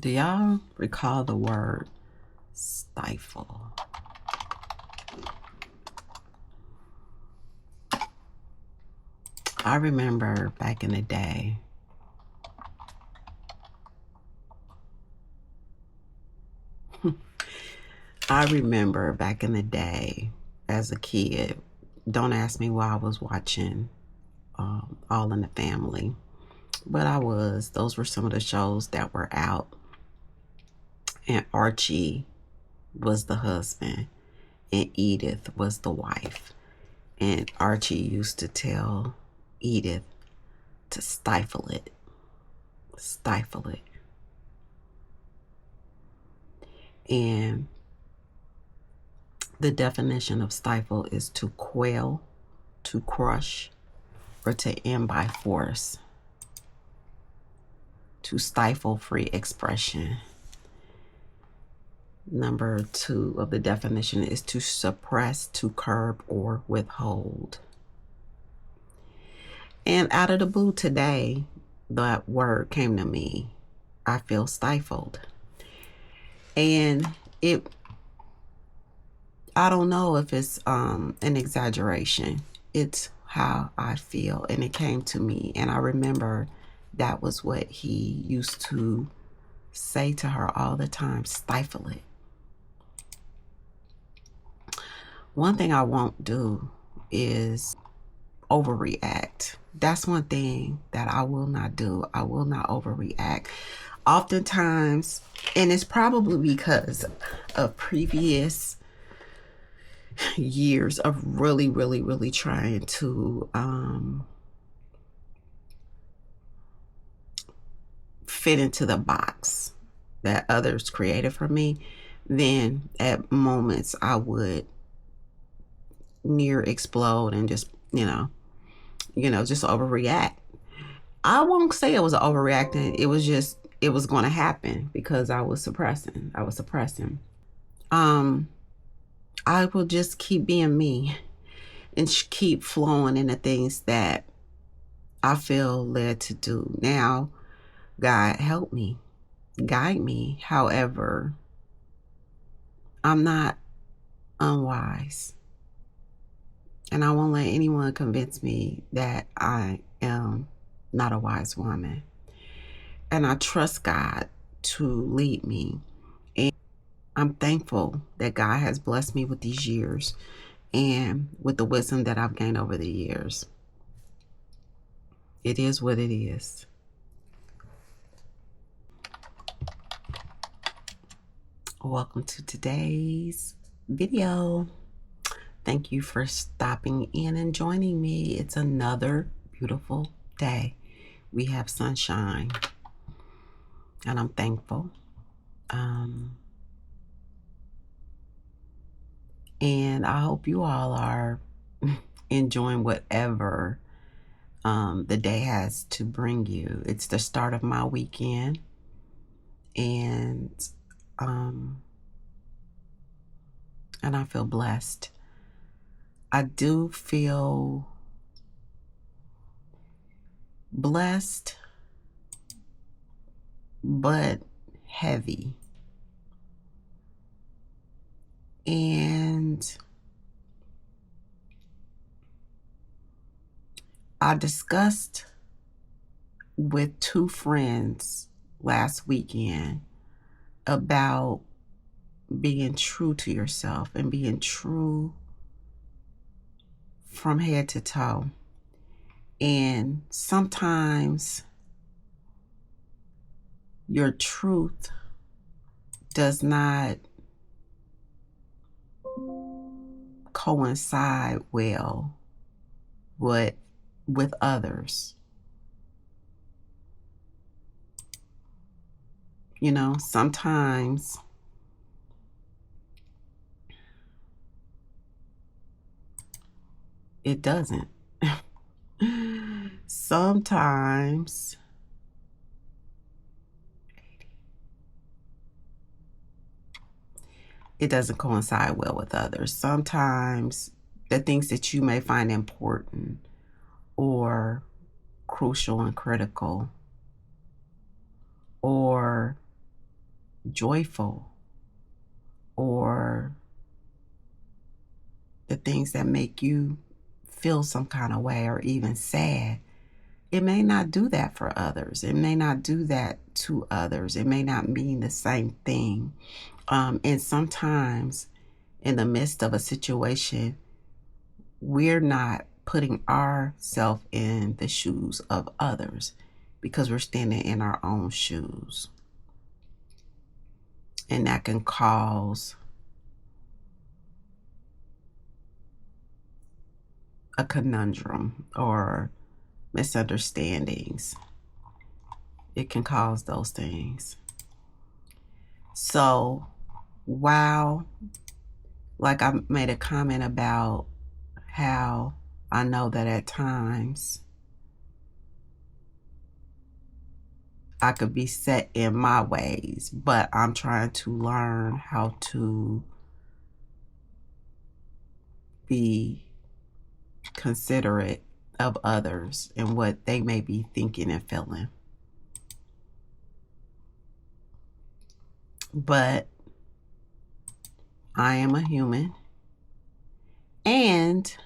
Do y'all recall the word stifle? I remember back in the day, as a kid, don't ask me why I was watching All in the Family, but I was. Those were some of the shows that were out, and Archie was the husband, and Edith was the wife. And Archie used to tell Edith to stifle it, stifle it. And the definition of stifle is to quell, to crush, or to end by force, to stifle free expression. Number 2 of the definition is to suppress, to curb, or withhold. And out of the blue today, that word came to me. I feel stifled. And I don't know if it's an exaggeration. It's how I feel. And it came to me. And I remember that was what he used to say to her all the time, stifle it. One thing I won't do is overreact. That's one thing that I will not do. I will not overreact. Oftentimes, and it's probably because of previous years of really, really, really trying to fit into the box that others created for me, then at moments I would near explode and just, just overreact. I won't say it was overreacting. It was just, it was going to happen because I was suppressing. I will just keep being me and keep flowing into things that I feel led to do. Now, God help me, guide me. However, I'm not unwise. And I won't let anyone convince me that I am not a wise woman. And I trust God to lead me. And I'm thankful that God has blessed me with these years and with the wisdom that I've gained over the years. It is what it is. Welcome to today's video. Thank you for stopping in and joining me. It's another beautiful day. We have sunshine, and I'm thankful. And I hope you all are enjoying whatever the day has to bring you. It's the start of my weekend, and I feel blessed. I do feel blessed, but heavy. And I discussed with 2 friends last weekend about being true to yourself and being true from head to toe. And sometimes your truth does not coincide well with others. Sometimes it doesn't. Sometimes it doesn't coincide well with others. Sometimes the things that you may find important or crucial and critical or joyful, or the things that make you feel some kind of way or even sad, it may not do that for others. It may not do that to others. It may not mean the same thing. And sometimes in the midst of a situation, we're not putting ourselves in the shoes of others because we're standing in our own shoes. And that can cause a conundrum or misunderstandings. It can cause those things. So while, like I made a comment about how I know that at times I could be set in my ways, but I'm trying to learn how to be considerate of others and what they may be thinking and feeling. But I am a human, and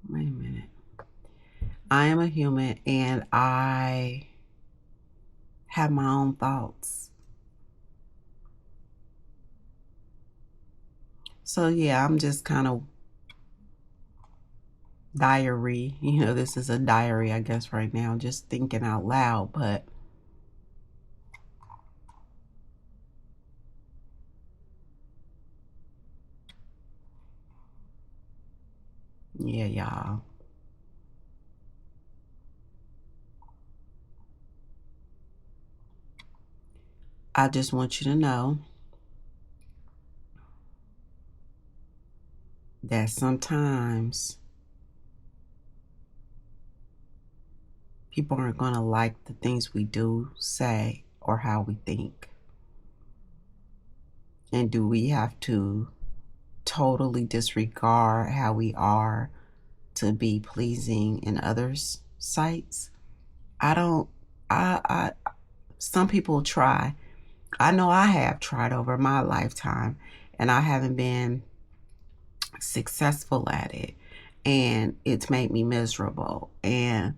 wait a minute. I am a human and I have my own thoughts. So yeah, I'm just kind of diary. This is a diary, I guess, right now, just thinking out loud, but yeah, y'all. I just want you to know that sometimes people aren't going to like the things we do, say, or how we think. And do we have to totally disregard how we are to be pleasing in others' sights? I don't, I some people try. I know I have tried over my lifetime and I haven't been successful at it, and it's made me miserable, and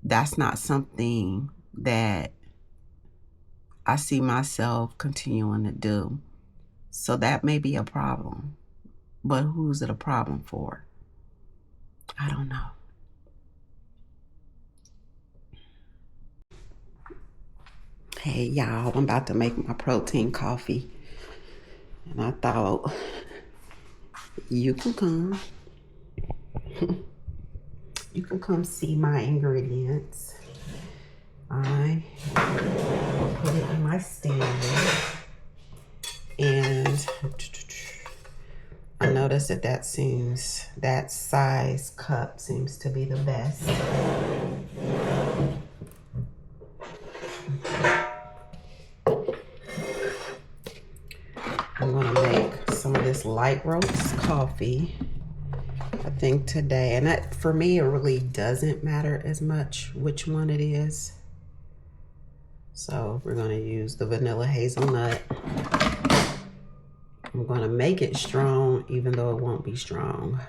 that's not something that I see myself continuing to do. So that may be a problem, but who's it a problem for? I don't know. Hey y'all, I'm about to make my protein coffee, and I thought you can come. You can come see my ingredients. I put it in my stand, and I noticed that size cup seems to be the best. I'm gonna make some of this light roast coffee, I think, today. And that, for me, it really doesn't matter as much which one it is. So we're gonna use the vanilla hazelnut. I'm gonna make it strong, even though it won't be strong.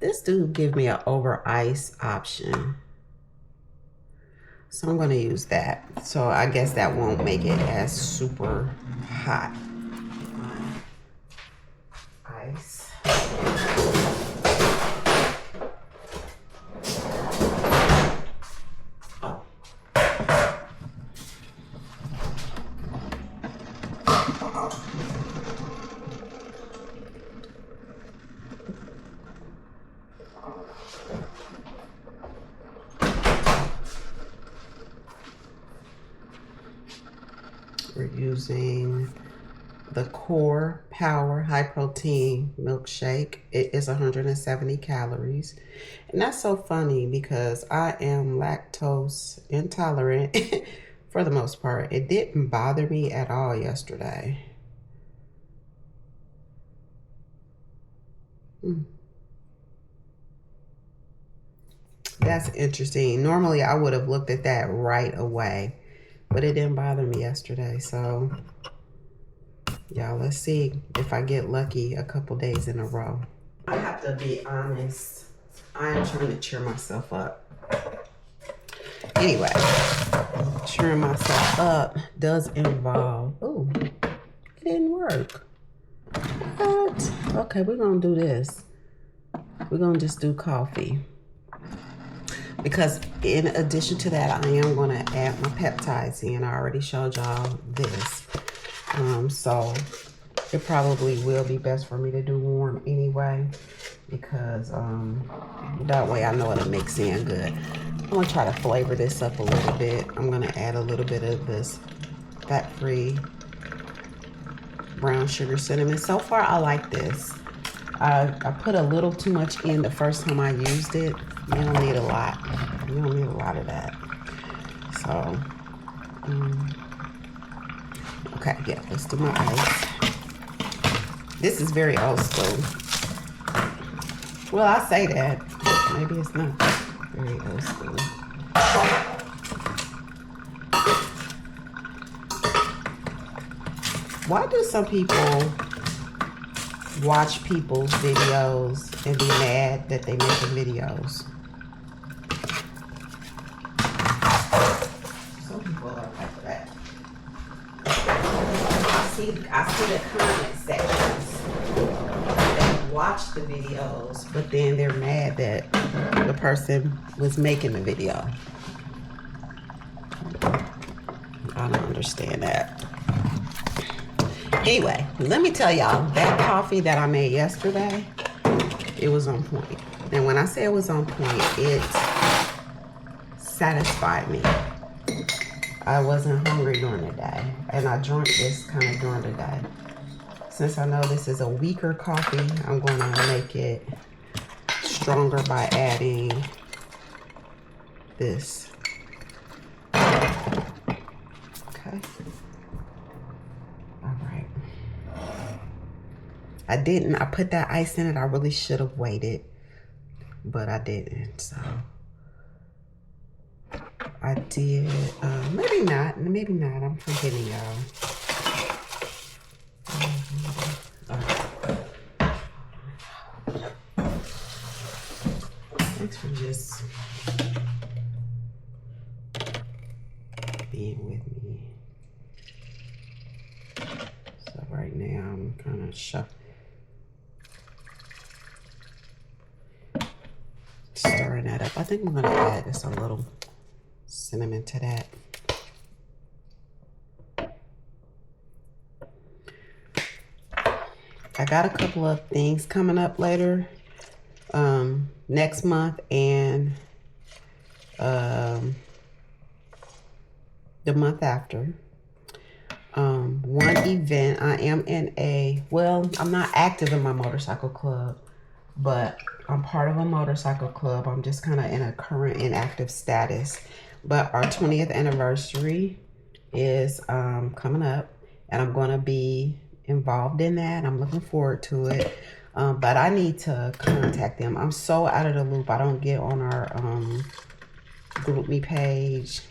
This dude give me an over ice option, so I'm gonna use that. So I guess that won't make it as super hot. Ice. We're using the Core Power High Protein Milkshake. It is 170 calories. And that's so funny because I am lactose intolerant for the most part. It didn't bother me at all yesterday. that's interesting. Normally, I would have looked at that right away, but it didn't bother me yesterday. So, y'all, let's see if I get lucky a couple days in a row. I have to be honest. I am trying to cheer myself up. Anyway, cheering myself up does involve... Oh, it didn't work. What? Okay, we're going to do this. We're going to just do coffee. Because in addition to that, I am going to add my peptides in. I already showed y'all this. So it probably will be best for me to do warm anyway. Because that way I know it'll mix in good. I'm going to try to flavor this up a little bit. I'm going to add a little bit of this fat-free brown sugar cinnamon. So far, I like this. I put a little too much in the first time I used it. You don't need a lot. You don't need a lot of that. So, okay, yeah, let's do my ice. This is very old school. Well, I say that. Maybe it's not very old school. Why do some people watch people's videos and be mad that they making videos? Some people are like that. I see the comment sections. They watch the videos, but then they're mad that the person was making the video. I don't understand that. Anyway, let me tell y'all, that coffee that I made yesterday, it was on point. And when I say it was on point, it satisfied me. I wasn't hungry during the day. And I drank this kind of during the day. Since I know this is a weaker coffee, I'm going to make it stronger by adding this. Okay. I put that ice in it. I really should have waited, but I didn't. So I did. Maybe not. Maybe not. I'm forgetting y'all. Thanks for just being with me. So right now I'm kind of stirring that up. I think I'm gonna add just a little cinnamon to that. I got a couple of things coming up later, next month and the month after. One event, I am in I'm not active in my motorcycle club, but I'm part of a motorcycle club. I'm just kind of in a current inactive status. But our 20th anniversary is coming up, and I'm going to be involved in that. I'm looking forward to it. But I need to contact them. I'm so out of the loop. I don't get on our GroupMe page.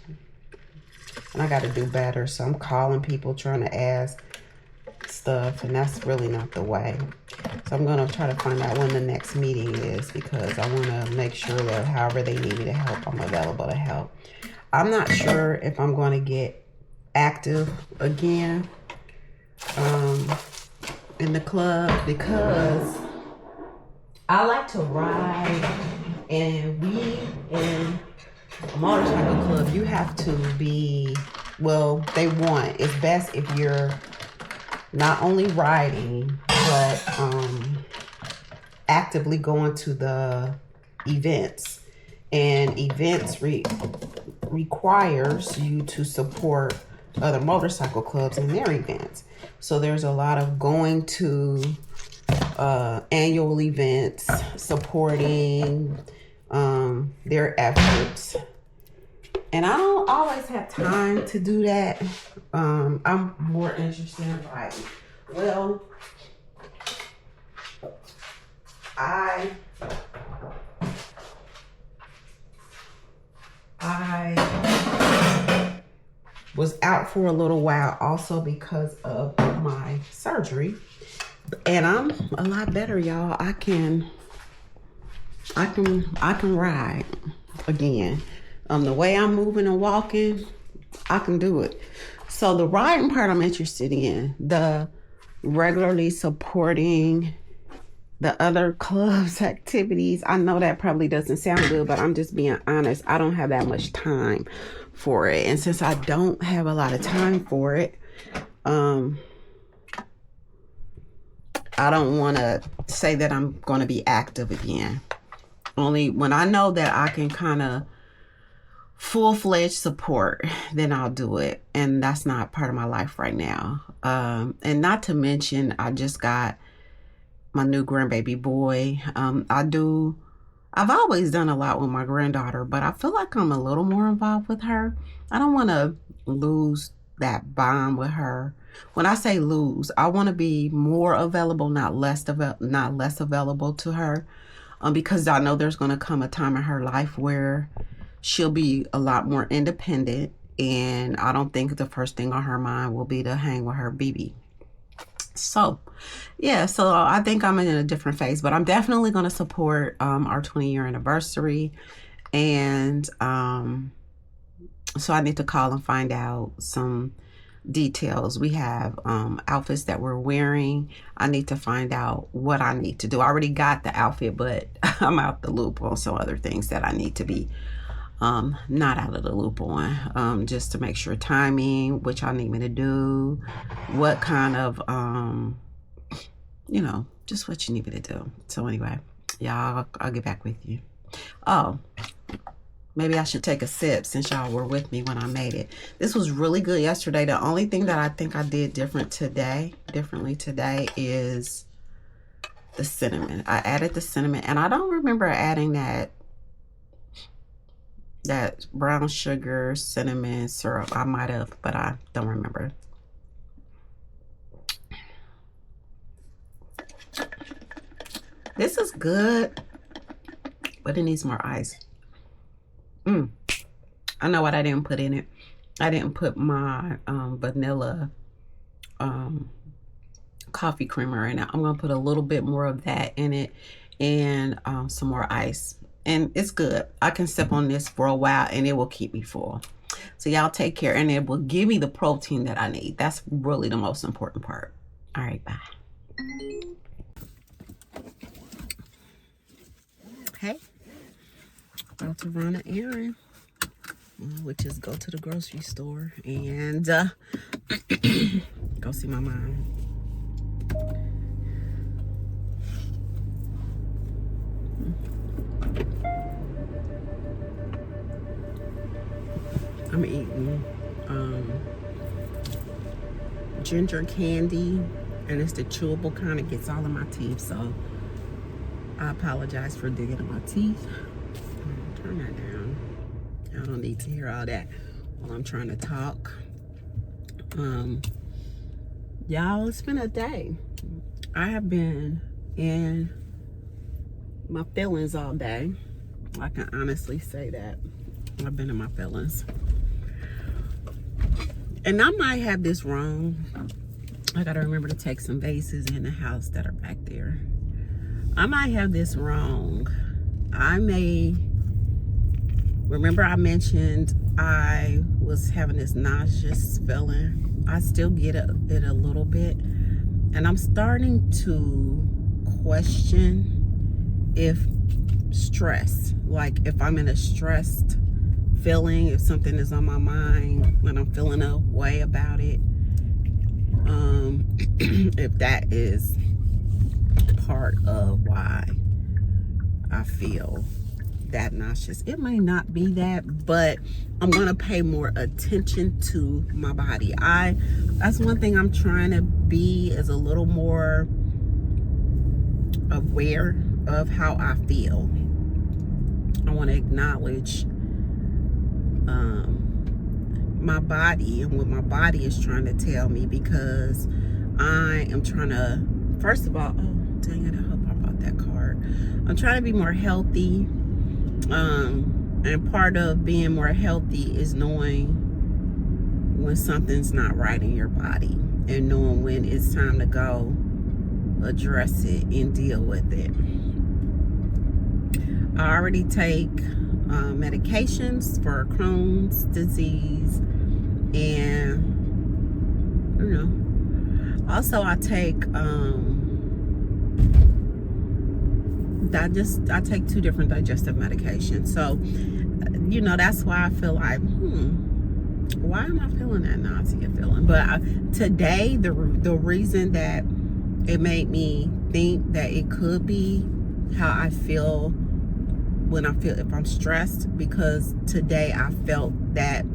And I got to do better. So I'm calling people trying to ask stuff, and that's really not the way. So I'm going to try to find out when the next meeting is, because I want to make sure that however they need me to help, I'm available to help. I'm not sure if I'm going to get active again in the club, because I like to ride, and we in a motorcycle club, you have to be, well, it's best if you're not only riding, but actively going to the events. And events requires you to support other motorcycle clubs in their events. So there's a lot of going to annual events, supporting their efforts. And I don't always have time to do that. I'm more interested in riding. Well, was out for a little while also because of my surgery. And I'm a lot better, y'all. I can ride again. The way I'm moving and walking, I can do it. So the riding part I'm interested in. The regularly supporting the other clubs activities. I know that probably doesn't sound good, but I'm just being honest. I don't have that much time for it. And since I don't have a lot of time for it, I don't want to say that I'm going to be active again. Only when I know that I can kind of full-fledged support, then I'll do it. And that's not part of my life right now. And not to mention, I just got my new grandbaby boy. I've always done a lot with my granddaughter, but I feel like I'm a little more involved with her. I don't want to lose that bond with her. When I say lose, I want to be more available, not less available to her, because I know there's going to come a time in her life where she'll be a lot more independent, and I don't think the first thing on her mind will be to hang with her BB. So, yeah, so I think I'm in a different phase, but I'm definitely going to support our 20-year anniversary. And so I need to call and find out some details. We have outfits that we're wearing. I need to find out what I need to do. I already got the outfit, but I'm out the loop on some other things that I need to be not out of the loop on, just to make sure timing, which I need me to do, what kind of, just what you need me to do. So anyway, y'all, I'll get back with you. Oh, maybe I should take a sip since y'all were with me when I made it. This was really good yesterday. The only thing that I think I did differently today is the cinnamon. I added the cinnamon, and I don't remember adding that brown sugar cinnamon syrup. I might have, but I don't remember. This is good, but it needs more ice. I know what I didn't put in it. I didn't put my vanilla coffee creamer in it. I'm gonna put a little bit more of that in it, and some more ice. And it's good. I can sip on this for a while and it will keep me full. So y'all take care, and it will give me the protein that I need. That's really the most important part. All right, bye. Hey, about to run an errand, which is go to the grocery store and go see my mom. I'm eating ginger candy, and it's the chewable kind. It gets all in my teeth, so I apologize for digging in my teeth. Turn that down. I don't need to hear all that while I'm trying to talk. Y'all, it's been a day. I have been in my feelings all day. I can honestly say that. I've been in my feelings. And I might have this wrong. I gotta remember to take some vases in the house that are back there. I might have this wrong. Remember I mentioned I was having this nauseous feeling. I still get it a little bit. And I'm starting to question if stress, like if I'm in a stressed feeling, if something is on my mind and I'm feeling a way about it, if that is part of why I feel that nauseous. It may not be that, but I'm gonna pay more attention to my body. That's one thing I'm trying to be, is a little more aware of how I feel. I want to acknowledge my body and what my body is trying to tell me, because I am trying to, first of all, oh dang it, I hope I bought that card. I'm trying to be more healthy, and part of being more healthy is knowing when something's not right in your body, and knowing when it's time to go address it and deal with it. I already take medications for Crohn's disease, and also I take I take 2 different digestive medications. So that's why I feel like why am I feeling that nausea feeling? But today the reason that it made me think that it could be how I feel if I'm stressed, because today I felt that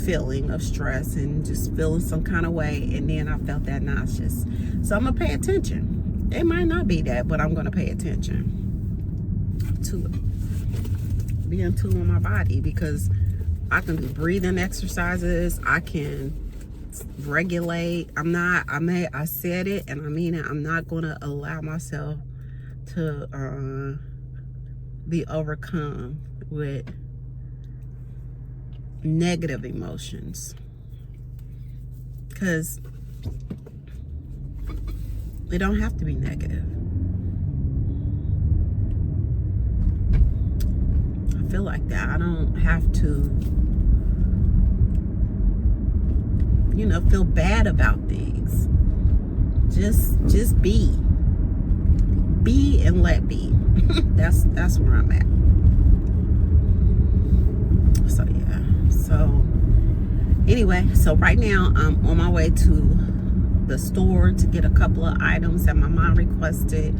feeling of stress and just feeling some kind of way, and then I felt that nauseous. So I'm gonna pay attention. It might not be that, but I'm gonna pay attention to it. Be in tune with my body, because I can do breathing exercises. I can regulate. I said it and I mean it. I'm not gonna allow myself to be overcome with negative emotions, because it don't have to be negative. I feel like that. I don't have to feel bad about things. Just be and let be. that's where I'm at. So yeah. So anyway, so right now I'm on my way to the store to get a couple of items that my mom requested,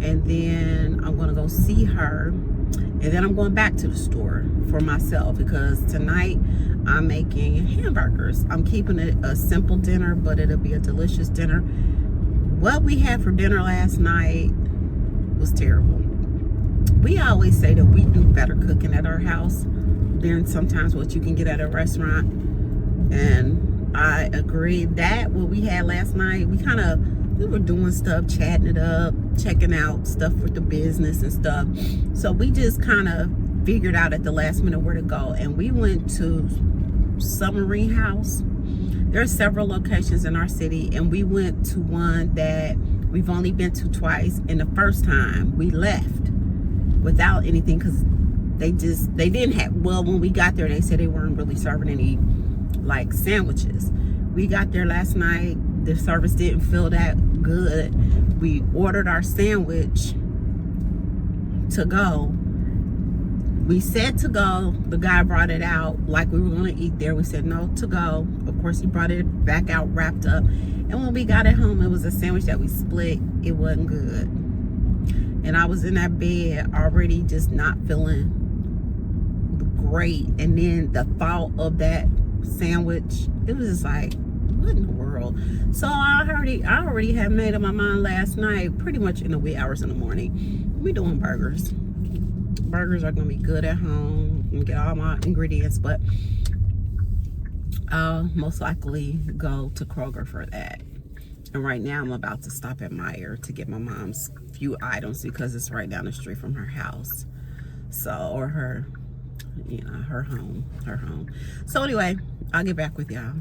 and then I'm gonna go see her, and then I'm going back to the store for myself, because tonight I'm making hamburgers. I'm keeping it a simple dinner, but it'll be a delicious dinner. What we had for dinner last night was terrible. We always say that we do better cooking at our house than sometimes what you can get at a restaurant, and I agree that what we had last night, we were doing stuff, chatting it up, checking out stuff with the business and stuff. So we just kind of figured out at the last minute where to go, and we went to Submarine House. There are several locations in our city, and we went to one that we've only been to twice, and the first time we left without anything, because they didn't have, well, when we got there they said they weren't really serving any like sandwiches. We got there last night, the service didn't feel that good. We ordered our sandwich to go. We said to go, the guy brought it out like we were going to eat there. We said no, to go. Of course he brought it back out wrapped up, and when we got it home, it was a sandwich that we split. It wasn't good, and I was in that bed already just not feeling great, and then the thought of that sandwich, it was just like, what in the world? So I already had made up my mind last night, pretty much in the wee hours in the morning. We doing burgers. Burgers are gonna be good at home. I'm gonna get all my ingredients, but I'll most likely go to Kroger for that. And right now I'm about to stop at Meijer to get my mom's few items, because it's right down the street from her house. So, or her home. So anyway, I'll get back with y'all.